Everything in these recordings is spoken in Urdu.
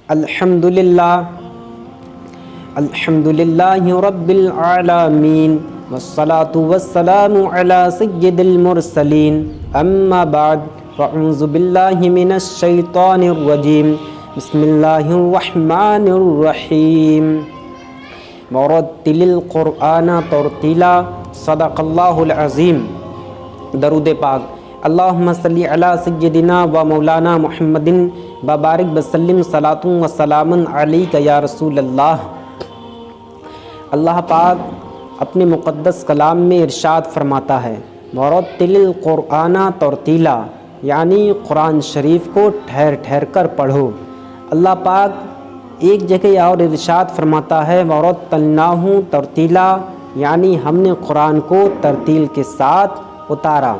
الحمدللہ رب العالمین والصلاة والسلام علی سید المرسلین اما بعد فاعوذ باللہ من الشیطان الرجیم بسم اللہ الرحمن الرحیم ورتل القرآن ترتیلا صدق اللہ العظیم۔ درود پاک۔ اللہم صلی علی سیدنا و مولانا محمد وبارک وسلم صلاۃ و سلام علیک یا رسول اللہ۔ اللہ پاک اپنے مقدس کلام میں ارشاد فرماتا ہے وَرَتِّلِ الْقُرْآنَ تَرْتِيلًا، یعنی قرآن شریف کو ٹھہر ٹھہر کر پڑھو۔ اللہ پاک ایک جگہ اور ارشاد فرماتا ہے وَرَتَّلْنَاهُ تَرْتِيلًا، یعنی ہم نے قرآن کو ترتیل کے ساتھ اتارا۔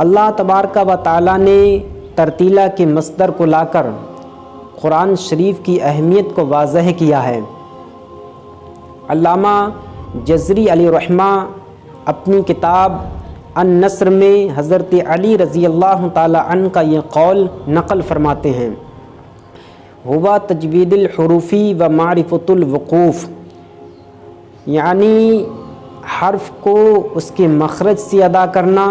اللہ تبارک و تعالیٰ نے ترتیلہ کے مصدر کو لا کر قرآن شریف کی اہمیت کو واضح کیا ہے۔ علامہ جزری علیہ الرحمہ اپنی کتاب النثر میں حضرت علی رضی اللہ تعالی عنہ کا یہ قول نقل فرماتے ہیں، ہوا تجوید الحروفی و معرفت الوقوف، یعنی حرف کو اس کے مخرج سے ادا کرنا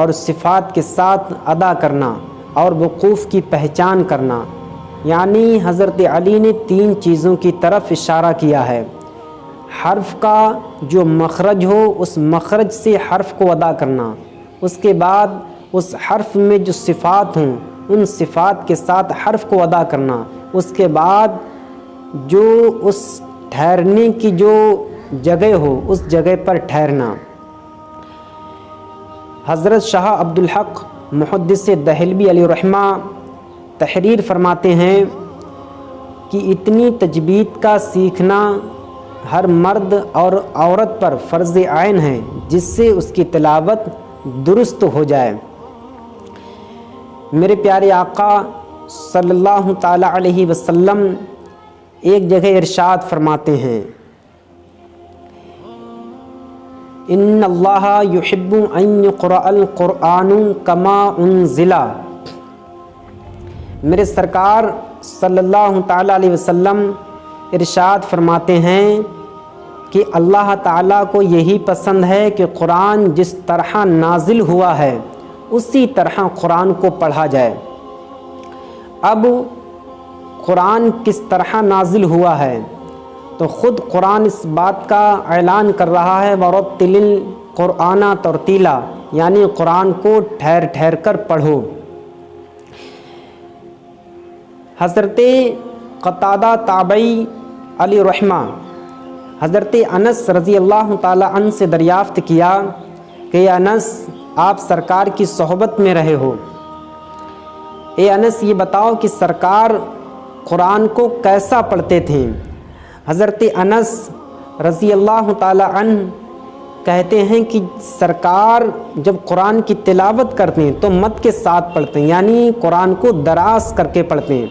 اور صفات کے ساتھ ادا کرنا اور وقوف کی پہچان کرنا، یعنی حضرت علی نے تین چیزوں کی طرف اشارہ کیا ہے۔ حرف کا جو مخرج ہو اس مخرج سے حرف کو ادا کرنا، اس کے بعد اس حرف میں جو صفات ہوں ان صفات کے ساتھ حرف کو ادا کرنا، اس کے بعد جو اس ٹھہرنے کی جو جگہ ہو اس جگہ پر ٹھہرنا۔ حضرت شاہ عبدالحق محدث دہلوی علیہ الرحمہ تحریر فرماتے ہیں کہ اتنی تجوید کا سیکھنا ہر مرد اور عورت پر فرض عین ہے جس سے اس کی تلاوت درست ہو جائے۔ میرے پیارے آقا صلی اللہ تعالی علیہ وسلم ایک جگہ ارشاد فرماتے ہیں ان اللہ یحب ان یقرأ القرآن کما انزل۔ میرے سرکار صلی اللہ تعالیٰ علیہ وسلم ارشاد فرماتے ہیں کہ اللہ تعالیٰ کو یہی پسند ہے کہ قرآن جس طرح نازل ہوا ہے اسی طرح قرآن کو پڑھا جائے۔ اب قرآن کس طرح نازل ہوا ہے تو خود قرآن اس بات کا اعلان کر رہا ہے وَرَتِّلِ الْقُرْآنَ تَرْتِيلًا، یعنی قرآن کو ٹھہر ٹھہر کر پڑھو۔ حضرت قتادہ تابعی علیہ الرحمہ حضرت انس رضی اللہ تعالی عنہ سے دریافت کیا کہ انس آپ سرکار کی صحبت میں رہے ہو، اے انس یہ بتاؤ کہ سرکار قرآن کو کیسا پڑھتے تھے؟ حضرت انس رضی اللہ تعالی عنہ کہتے ہیں کہ سرکار جب قرآن کی تلاوت کرتے ہیں تو مد کے ساتھ پڑھتے ہیں، یعنی قرآن کو دراز کر کے پڑھتے ہیں۔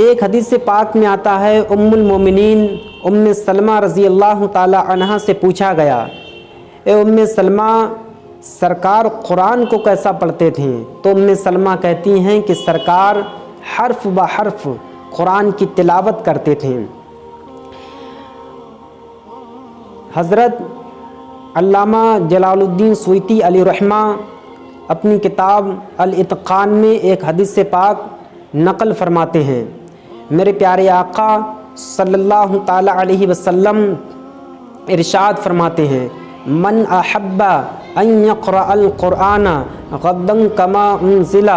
ایک حدیث پاک میں آتا ہے ام المومنین ام سلمہ رضی اللہ تعالی عنہا سے پوچھا گیا اے ام سلمہ سرکار قرآن کو کیسا پڑھتے تھے؟ تو ام سلمہ کہتی ہیں کہ سرکار حرف بحرف قرآن کی تلاوت کرتے تھے۔ حضرت علامہ جلال الدین سویتی علیہ الرحمہ اپنی کتاب الاتقان میں ایک حدیث پاک نقل فرماتے ہیں، میرے پیارے آقا صلی اللہ تعالی علیہ وسلم ارشاد فرماتے ہیں من احب ان یقرأ القرآن غدا کما انزل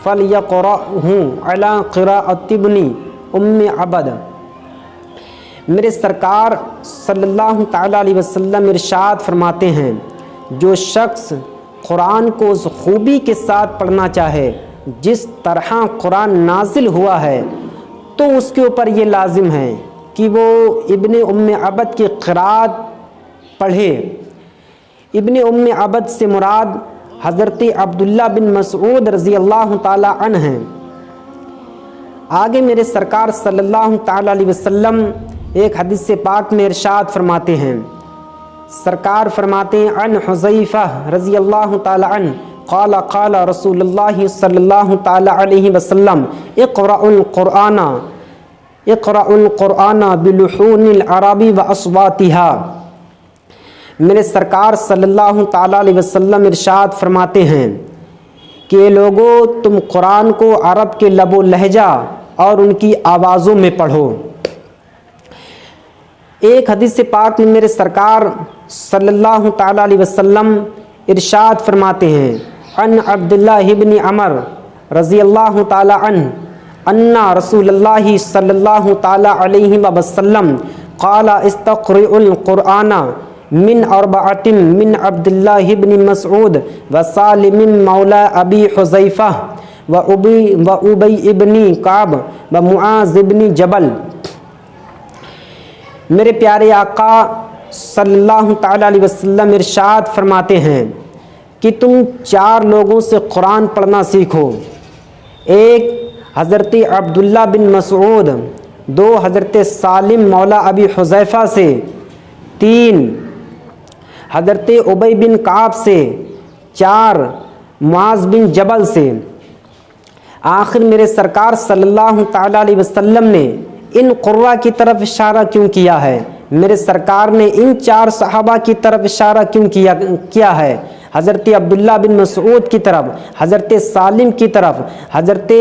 فلیقرأہ علی قراءۃ ابن ام عبد۔ میرے سرکار صلی اللہ تعالی علیہ وسلم ارشاد فرماتے ہیں جو شخص قرآن کو اس خوبی کے ساتھ پڑھنا چاہے جس طرح قرآن نازل ہوا ہے تو اس کے اوپر یہ لازم ہے کہ وہ ابن ام عبد کی قرات پڑھے۔ ابن ام عبد سے مراد حضرت عبداللہ بن مسعود رضی اللہ تعالی عنہ ہیں۔ آگے میرے سرکار صلی اللہ تعالی علیہ وسلم ایک حدیث پاک میں ارشاد فرماتے ہیں، سرکار فرماتے ہیں عن حذیفہ رضی اللہ تعالی عنہ قال قال رسول اللہ صلی اللہ تعالی علیہ وسلم اقرأ القرآن بلحون العرب واصواتها۔ میرے سرکار صلی اللہ تعالی علیہ وسلم ارشاد فرماتے ہیں کہ لوگو تم قرآن کو عرب کے لب و لہجہ اور ان کی آوازوں میں پڑھو۔ ایک حدیث پاک میں میرے سرکار صلی اللہ تعالی علیہ وسلم ارشاد فرماتے ہیں عن عبداللہ ابن عمر رضی اللہ تعالی عنہ ان رسول اللہ صلی اللہ تعالی علیہ وسلم قال استقرئوا القرآن من اربعۃ من عبداللہ ابن مسعود وسالم مولا ابی حذیفہ وابی ابن کعب ومعاذ ابن جبل۔ میرے پیارے آقا صلی اللہ تعالی علیہ وسلم ارشاد فرماتے ہیں کہ تم 4 لوگوں سے قرآن پڑھنا سیکھو۔ ایک حضرت عبداللہ بن مسعود، 2 حضرت سالم مولا ابی حذیفہ سے، 3 حضرت ابی بن کعب سے، 4 معاذ بن جبل سے۔ آخر میرے سرکار صلی اللہ تعالی علیہ وسلم نے ان قرہ کی طرف اشارہ کیوں کیا ہے؟ میرے سرکار نے ان 4 صحابہ کی طرف اشارہ کیوں کیا ہے؟ حضرت عبداللہ بن مسعود کی طرف، حضرت سالم کی طرف، حضرت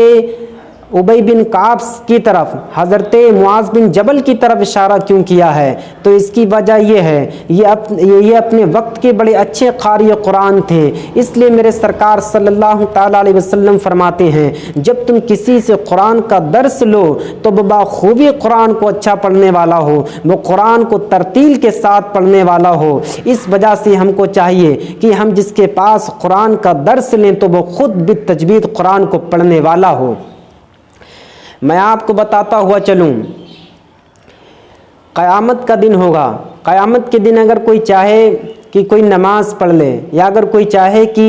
ابی بن کعب کی طرف، حضرت معاذ بن جبل کی طرف اشارہ کیوں کیا ہے؟ تو اس کی وجہ یہ ہے یہ اپنے وقت کے بڑے اچھے قاری قرآن تھے، اس لیے میرے سرکار صلی اللہ تعالی علیہ وسلم فرماتے ہیں جب تم کسی سے قرآن کا درس لو تو بخوبی قرآن کو اچھا پڑھنے والا ہو، وہ قرآن کو ترتیل کے ساتھ پڑھنے والا ہو۔ اس وجہ سے ہم کو چاہیے کہ ہم جس کے پاس قرآن کا درس لیں تو وہ خود بالتجوید قرآن کو پڑھنے والا ہو۔ میں آپ کو بتاتا ہوا چلوں، قیامت کا دن ہوگا، قیامت کے دن اگر کوئی چاہے کہ کوئی نماز پڑھ لے، یا اگر کوئی چاہے کہ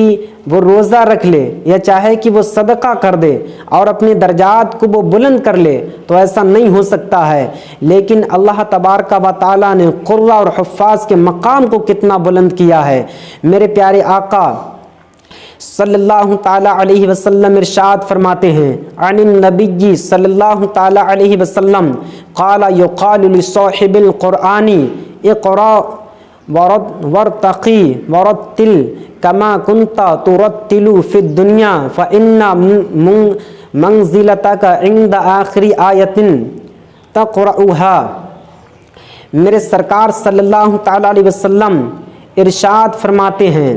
وہ روزہ رکھ لے، یا چاہے کہ وہ صدقہ کر دے اور اپنے درجات کو وہ بلند کر لے، تو ایسا نہیں ہو سکتا ہے۔ لیکن اللہ تبارک و تعالیٰ نے قرہ اور حفاظ کے مقام کو کتنا بلند کیا ہے۔ میرے پیارے آقا صلی اللہ تعالی علیہ وسلم ارشاد فرماتے ہیں عن النبی صلی اللہ تعالی علیہ وسلم قال یقال لصاحب القرآن اقرأ وارتقی ورتل کما کنت ترتل فی الدنیا فإن منزلتک عند آخر آیت تقرأها۔ میرے سرکار صلی اللہ تعالی علیہ وسلم ارشاد فرماتے ہیں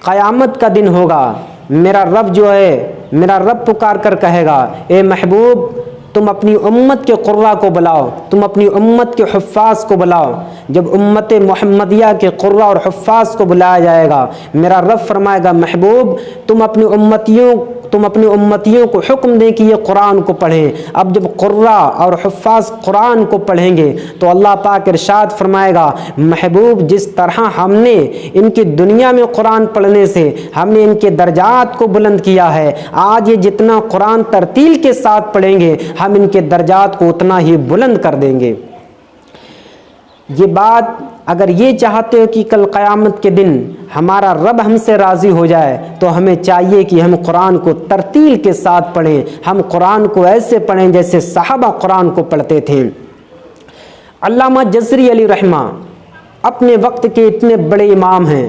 قیامت کا دن ہوگا، میرا رب پکار کر کہے گا اے محبوب تم اپنی امت کے قرہ کو بلاؤ، تم اپنی امت کے حفاظ کو بلاؤ۔ جب امت محمدیہ کے قرہ اور حفاظ کو بلایا جائے گا، میرا رب فرمائے گا محبوب تم اپنی امتیوں کو حکم دیں کہ یہ قرآن کو پڑھیں۔ اب جب قرہ اور حفاظ قرآن کو پڑھیں گے تو اللہ پاک ارشاد فرمائے گا محبوب جس طرح ہم نے ان کی دنیا میں قرآن پڑھنے سے ہم نے ان کے درجات کو بلند کیا ہے، آج یہ جتنا قرآن ترتیل کے ساتھ پڑھیں گے ہم ان کے درجات کو اتنا ہی بلند کر دیں گے۔ یہ بات اگر یہ چاہتے ہو کہ کل قیامت کے دن ہمارا رب ہم سے راضی ہو جائے تو ہمیں چاہیے کہ ہم قرآن کو ترتیل کے ساتھ پڑھیں، ہم قرآن کو ایسے پڑھیں جیسے صحابہ قرآن کو پڑھتے تھے۔ علامہ جزری علیہ رحمہ اپنے وقت کے اتنے بڑے امام ہیں،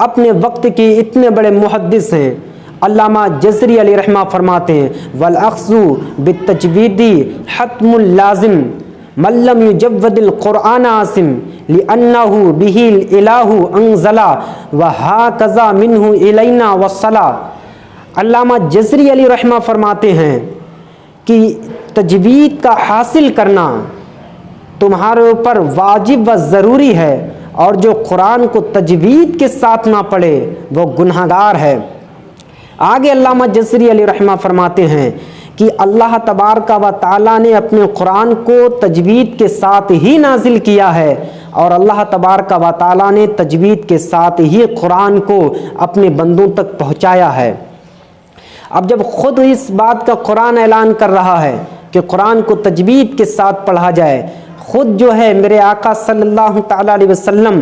اپنے وقت کے اتنے بڑے محدث ہیں۔ علامہ جزری علیہ رحمہ فرماتے ہیں والأخذ بالتجوید حتم لازم من لم یجود القرآن عاصم لأنه به الإلہ انزل وہکذا منہ الینا وصل۔ علامہ جزری علیہ رحمہ فرماتے ہیں کہ تجوید کا حاصل کرنا تمہارے اوپر واجب و ضروری ہے، اور جو قرآن کو تجوید کے ساتھ نہ پڑھے وہ گنہگار ہے۔ آگے علامہ جزری علیہ رحمہ فرماتے ہیں کہ اللہ تبارک و تعالیٰ نے اپنے قرآن کو تجوید کے ساتھ ہی نازل کیا ہے، اور اللہ تبارک و تعالیٰ نے تجوید کے ساتھ ہی قرآن کو اپنے بندوں تک پہنچایا ہے۔ اب جب خود اس بات کا قرآن اعلان کر رہا ہے کہ قرآن کو تجوید کے ساتھ پڑھا جائے، خود جو ہے میرے آقا صلی اللہ تعالی علیہ وسلم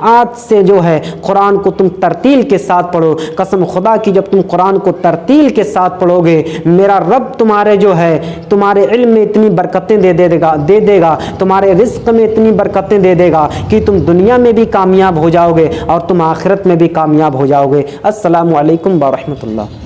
آج سے جو ہے قرآن کو تم ترتیل کے ساتھ پڑھو۔ قسم خدا کی جب تم قرآن کو ترتیل کے ساتھ پڑھو گے، میرا رب تمہارے جو ہے تمہارے علم میں اتنی برکتیں دے دے گا، تمہارے رزق میں اتنی برکتیں دے دے گا کہ تم دنیا میں بھی کامیاب ہو جاؤ گے اور تم آخرت میں بھی کامیاب ہو جاؤ گے۔ السلام علیکم ورحمۃ اللہ۔